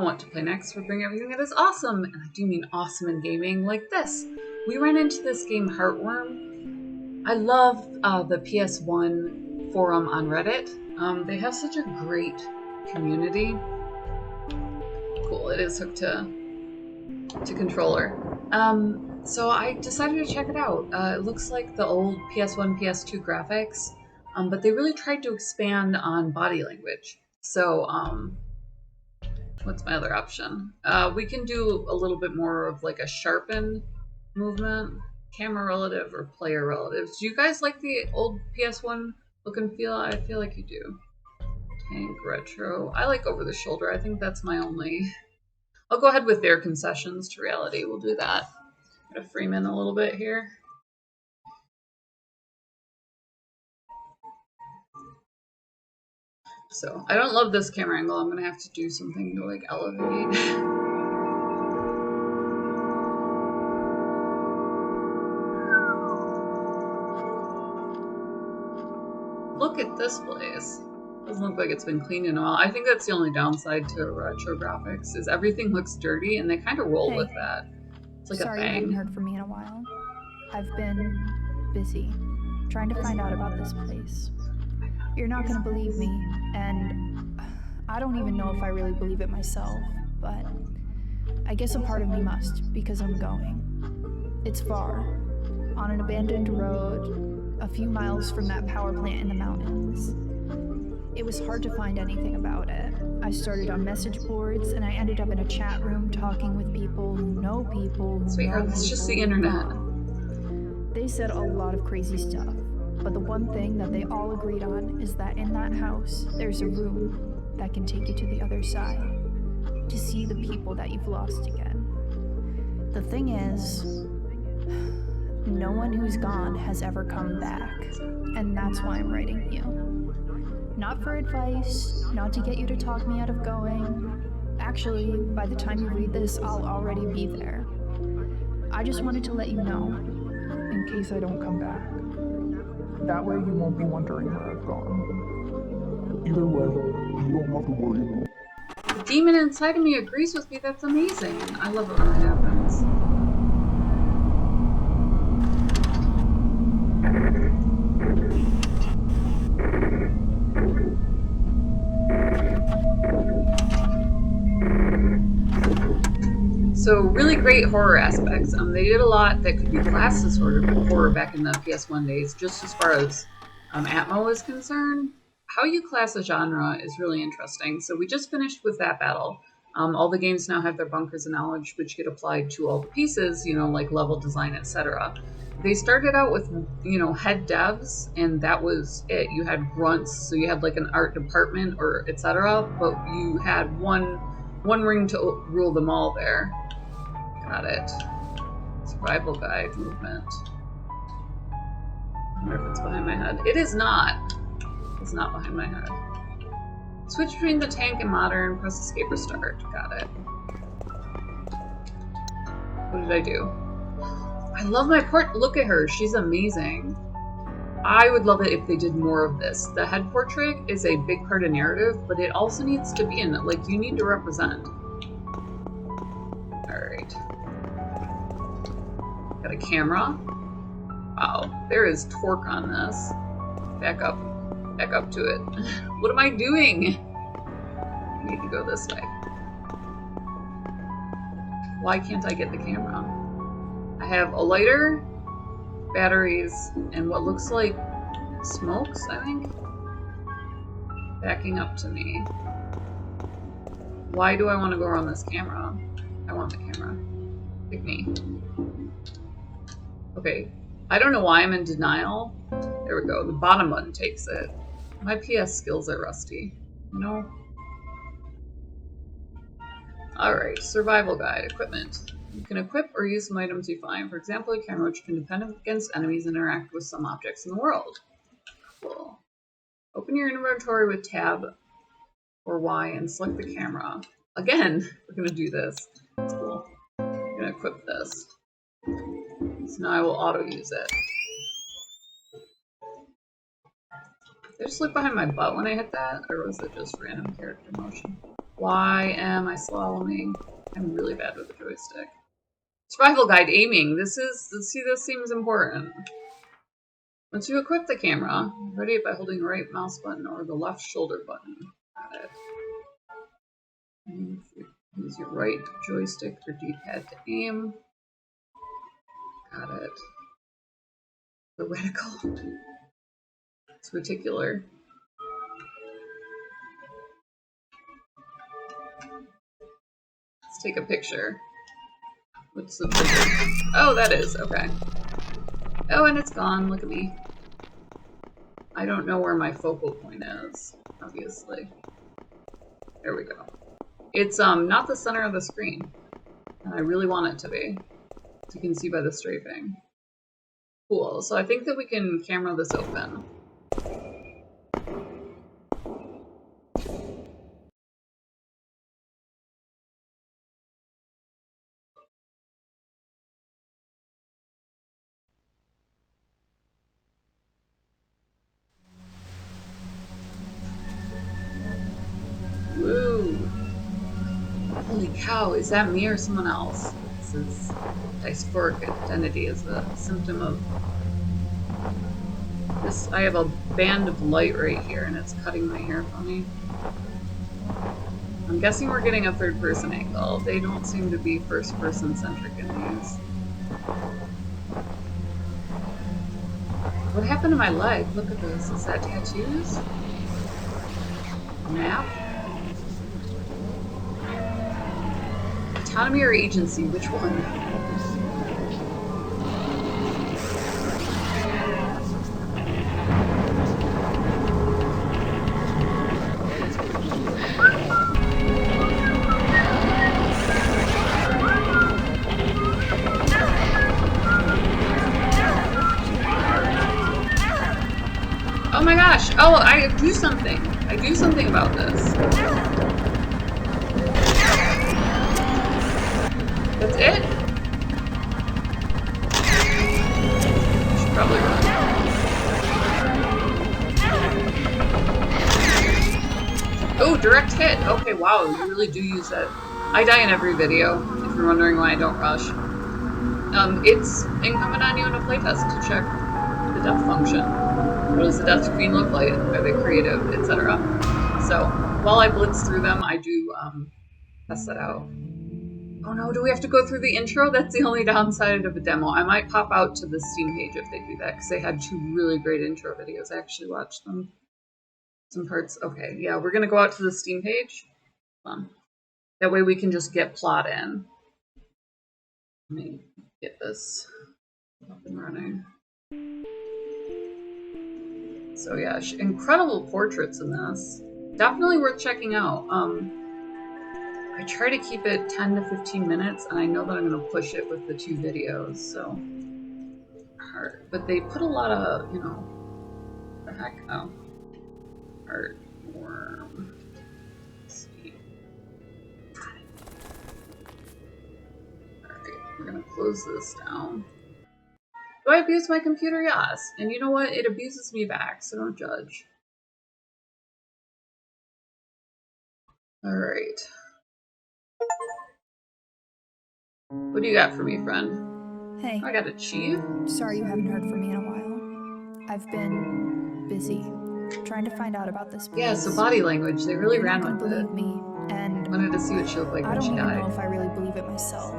Want to play next, we're bringing everything that is awesome, and I do mean awesome in gaming, like this. We ran into this game Heartworm. I love the PS1 forum on Reddit. They have such a great community. Cool, it is hooked to controller. So I decided to check it out. It looks like the old PS1, PS2 graphics, but they really tried to expand on body language. So, what's my other option? We can do a little bit more of like a sharpened movement, camera relative or player relatives. Do you guys like the old PS1 look and feel? I feel like you do. Tank retro. I like over the shoulder. I think that's my only. I'll go ahead with their concessions to reality. We'll do that. Gotta frame in a little bit here. So I don't love this camera angle. I'm gonna have to do something to like elevate. Look at this place. Doesn't look like it's been cleaned in a while. I think that's the only downside to retro graphics is everything looks dirty and they kind of roll with that. It's like Sorry a thing. you haven't heard from me in a while. I've been busy trying to find out about this place. You're not gonna believe me, and I don't even know if I really believe it myself, but I guess a part of me must, because I'm going. It's far, on an abandoned road, a few miles from that power plant in the mountains. It was hard to find anything about it. I started on message boards, and I ended up in a chat room talking with people who know people who Sweetheart, know it's just the people. internet. They said a lot of crazy stuff, but the one thing that they all agreed on is that in that house, there's a room that can take you to the other side, to see the people that you've lost again. The thing is, no one who's gone has ever come back, and that's why I'm writing you. Not for advice, not to get you to talk me out of going. Actually, by the time you read this, I'll already be there. I just wanted to let you know, in case I don't come back. That way you won't be wondering where I've gone. Either way, you don't have to worry. The demon inside of me agrees with me. That's amazing. I love it when that happens. So really great horror aspects. They did a lot that could be classed as horror back in the PS1 days, just as far as Atmo is concerned. How you class a genre is really interesting. So we just finished with that battle. All the games now have their bunkers of knowledge, which get applied to all the pieces, like level design, etc. They started out with, head devs, and that was it. You had grunts, so you had like an art department or etc. But you had one ring to rule them all there. Got it. Survival guide movement. I wonder if it's behind my head. It is not. It's not behind my head. Switch between the tank and modern. Press escape or start. Got it. What did I do? I love my port. Look at her. She's amazing. I would love it if they did more of this. The head portrait is a big part of narrative, but it also needs to be in it. Like, you need to represent. Alright. Got a camera. Wow, there is torque on this. Back up to it. What am I doing? I need to go this way. Why can't I get the camera? I have a lighter, batteries, and what looks like smokes, I think? Backing up to me. Why do I want to go around this camera? I want the camera. Pick me. Okay. I don't know why I'm in denial. There we go. The bottom button takes it. My PS skills are rusty. Alright. Survival guide. Equipment. You can equip or use some items you find. For example, a camera which can defend against enemies and interact with some objects in the world. Cool. Open your inventory with tab or Y and select the camera. Again, we're going to do this. That's cool. I'm going to equip this. So now I will auto-use it. Did I just look behind my butt when I hit that? Or was it just random character motion? Why am I slaloming? I'm really bad with the joystick. Survival guide aiming. This seems important. Once you equip the camera, ready it by holding the right mouse button or the left shoulder button. Got it. Use your right joystick or D-pad to aim. Got it. The reticle. It's reticular. Let's take a picture. What's the trigger? Oh, that is. Okay. Oh, and it's gone. Look at me. I don't know where my focal point is, obviously. There we go. It's not the center of the screen. And I really want it to be. As you can see by the strafing. Cool. So I think that we can camera this open. Woo! Holy cow, is that me or someone else? This is dysphoric identity is a symptom of this. I have a band of light right here and it's cutting my hair funny. I'm guessing we're getting a third person angle. They don't seem to be first person centric in these. What happened to my leg? Look at this. Is that tattoos? A map? Autonomy or agency? Which one? Oh my gosh! Oh, I do something! I do something about this. That's it? I should probably run. Oh, direct hit! Okay, wow, you really do use that. I die in every video, if you're wondering why I don't rush. It's incumbent on you in a playtest to check the death function. What does the death screen look like? Are they creative, etc.? So, while I blitz through them, I do test that out. Oh no, do we have to go through the intro? That's the only downside of a demo. I might pop out to the Steam page if they do that, because they had 2 really great intro videos. I actually watched them. Some parts. Okay, yeah, we're going to go out to the Steam page. That way we can just get plot in. Let me get this up and running. So yeah, incredible portraits in this. Definitely worth checking out. I try to keep it 10 to 15 minutes, and I know that I'm going to push it with the 2 videos, so hard. But they put a lot of, you know, the heck? Oh. Heartworm. Let's see. Alright, we're going to close this down. Do I abuse my computer? Yes. And you know what? It abuses me back, so don't judge. Alright. What do you got for me, friend? Hey. I got achieve? Sorry you haven't heard from me in a while. I've been busy trying to find out about this place. Yeah, so body language. They really ran with it. You're not gonna believe me, and I wanted to see what she looked like when she died. I don't even know if I really believe it myself.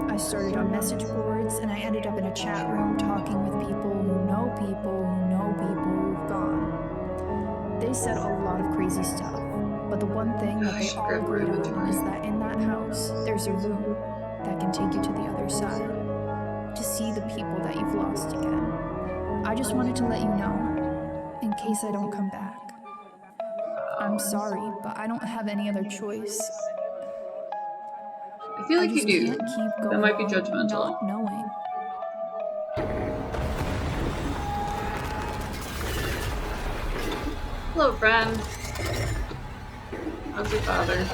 I started on message boards, and I ended up in a chat room talking with people who know people who know people who've gone. They said a lot of crazy stuff, but the one thing that they all agreed on is that in that house, there's a room that can take you to the other side, to see the people that you've lost again. I just wanted to let you know, in case I don't come back. I'm sorry, but I don't have any other choice. I feel like you do. Can't keep going That might be judgmental. not knowing. Hello, friend. How's your father?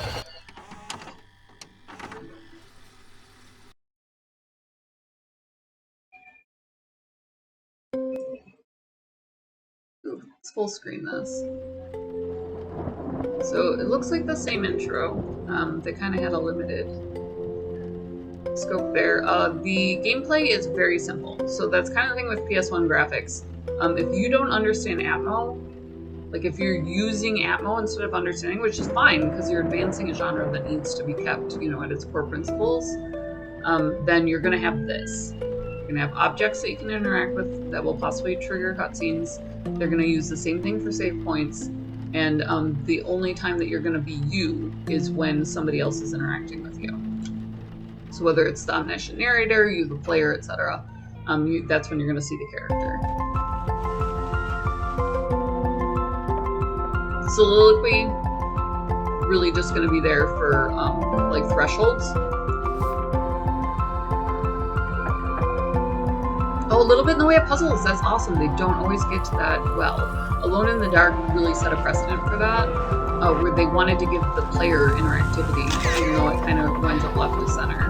Ooh, let's full screen this. So it looks like the same intro. They kind of had a limited scope there. The gameplay is very simple. So that's kind of the thing with PS1 graphics. If you don't understand Atmo, like if you're using Atmo instead of understanding, which is fine because you're advancing a genre that needs to be kept, at its core principles, then you're going to have this. You're going to have objects that you can interact with that will possibly trigger cutscenes. They're going to use the same thing for save points. And the only time that you're going to be you is when somebody else is interacting with you. So whether it's the omniscient narrator, you the player, etc., that's when you're going to see the character. Soliloquy, really just going to be there for like thresholds. Oh, a little bit in the way of puzzles. That's awesome. They don't always get to that well. Alone in the Dark really set a precedent for that, where they wanted to give the player interactivity, even though it kind of winds up left to center.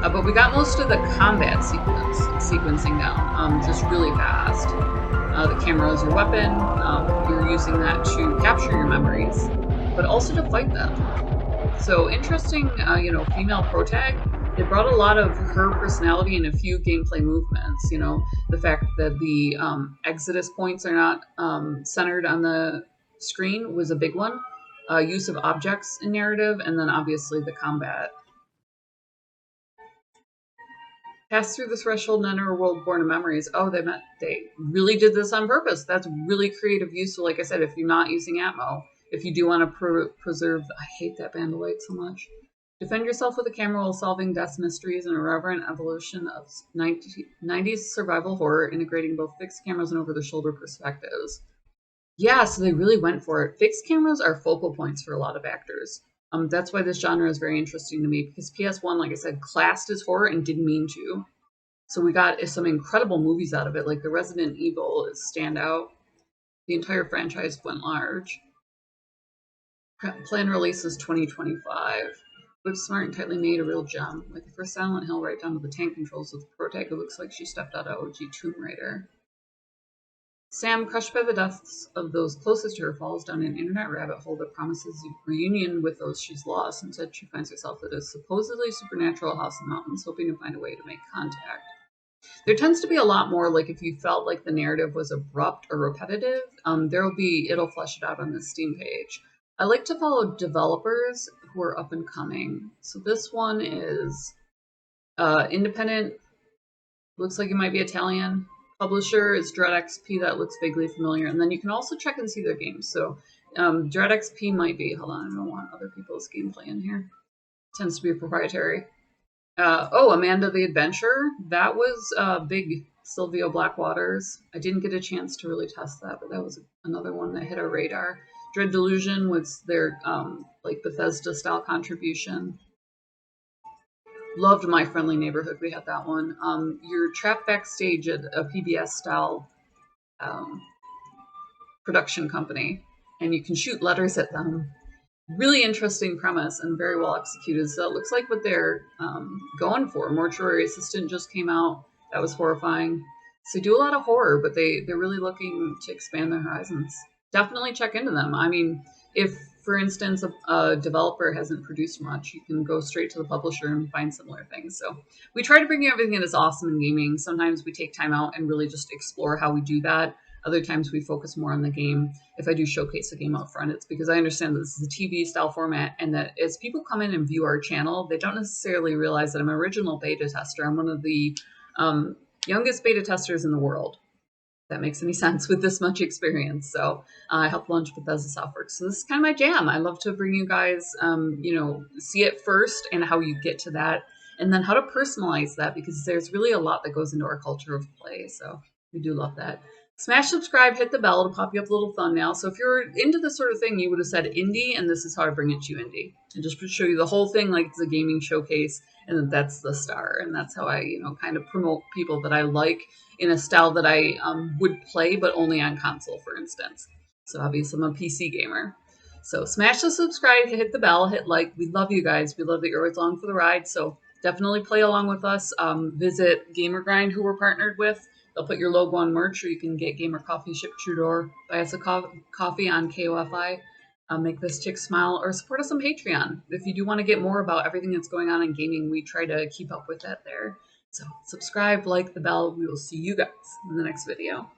But we got most of the combat sequencing down, just really fast. The camera is your weapon. You're using that to capture your memories, but also to fight them. So interesting, female protag. They brought a lot of her personality in a few gameplay movements. The fact that the exodus points are not centered on the screen was a big one. Use of objects in narrative, and then obviously the combat. Pass through the threshold and enter a world born of memories. Oh, they really did this on purpose. That's really creative use. So like I said, if you're not using Atmo, if you do want to preserve, I hate that band of light so much. Defend yourself with a camera while solving death's mysteries in a reverent evolution of 90s survival horror, integrating both fixed cameras and over-the-shoulder perspectives. Yeah, so they really went for it. Fixed cameras are focal points for a lot of actors. That's why this genre is very interesting to me, because PS1, like I said, classed as horror and didn't mean to. So we got some incredible movies out of it, like the Resident Evil is standout. The entire franchise went large. Planned release is 2025. Looks smart and tightly made, a real gem. Like the first Silent Hill, right down to the tank controls with the protag. It looks like she stepped out of OG Tomb Raider. Sam, crushed by the deaths of those closest to her, falls down an internet rabbit hole that promises reunion with those she's lost. Instead, she finds herself at a supposedly supernatural house in the mountains, hoping to find a way to make contact. There tends to be a lot more, like if you felt like the narrative was abrupt or repetitive, it'll flesh it out on the Steam page. I like to follow developers who are up and coming. So this one is independent, looks like it might be Italian. Publisher is DreadXP, that looks vaguely familiar. And then you can also check and see their games. So DreadXP might be, hold on, I don't want other people's gameplay in here. Tends to be proprietary. Amanda the Adventurer. That was big Silvio Blackwaters. I didn't get a chance to really test that, but that was another one that hit our radar. Dread Delusion was their Bethesda-style contribution. Loved My Friendly Neighborhood. We had that one. You're trapped backstage at a PBS-style production company, and you can shoot letters at them. Really interesting premise and very well executed. So it looks like what they're going for. Mortuary Assistant just came out. That was horrifying. So they do a lot of horror, but they're really looking to expand their horizons. Definitely check into them. I mean, if, for instance, a developer hasn't produced much, you can go straight to the publisher and find similar things. So we try to bring you everything that is awesome in gaming. Sometimes we take time out and really just explore how we do that. Other times we focus more on the game. If I do showcase a game up front, it's because I understand that this is a TV style format, and that as people come in and view our channel, they don't necessarily realize that I'm an original beta tester. I'm one of the youngest beta testers in the world. If that makes any sense with this much experience. So I help launch Bethesda software. So this is kind of my jam. I love to bring you guys, see it first and how you get to that, and then how to personalize that, because there's really a lot that goes into our culture of play. So we do love that. Smash subscribe, hit the bell to pop you up a little thumbnail. So if you're into this sort of thing, you would have said indie, and this is how I bring it to you indie. And just to show you the whole thing like it's a gaming showcase, and then that's the star. And that's how I, kind of promote people that I like in a style that I would play, but only on console, for instance. So obviously I'm a PC gamer. So smash the subscribe, hit the bell, hit like. We love you guys. We love that you're always along for the ride. So definitely play along with us. Visit GamerGrind, who we're partnered with. They'll put your logo on merch, or you can get Gamer Coffee shipped to your door. Buy us a coffee on KOFI. Make this chick smile, or support us on Patreon. If you do want to get more about everything that's going on in gaming, we try to keep up with that there. So subscribe, like the bell. We will see you guys in the next video.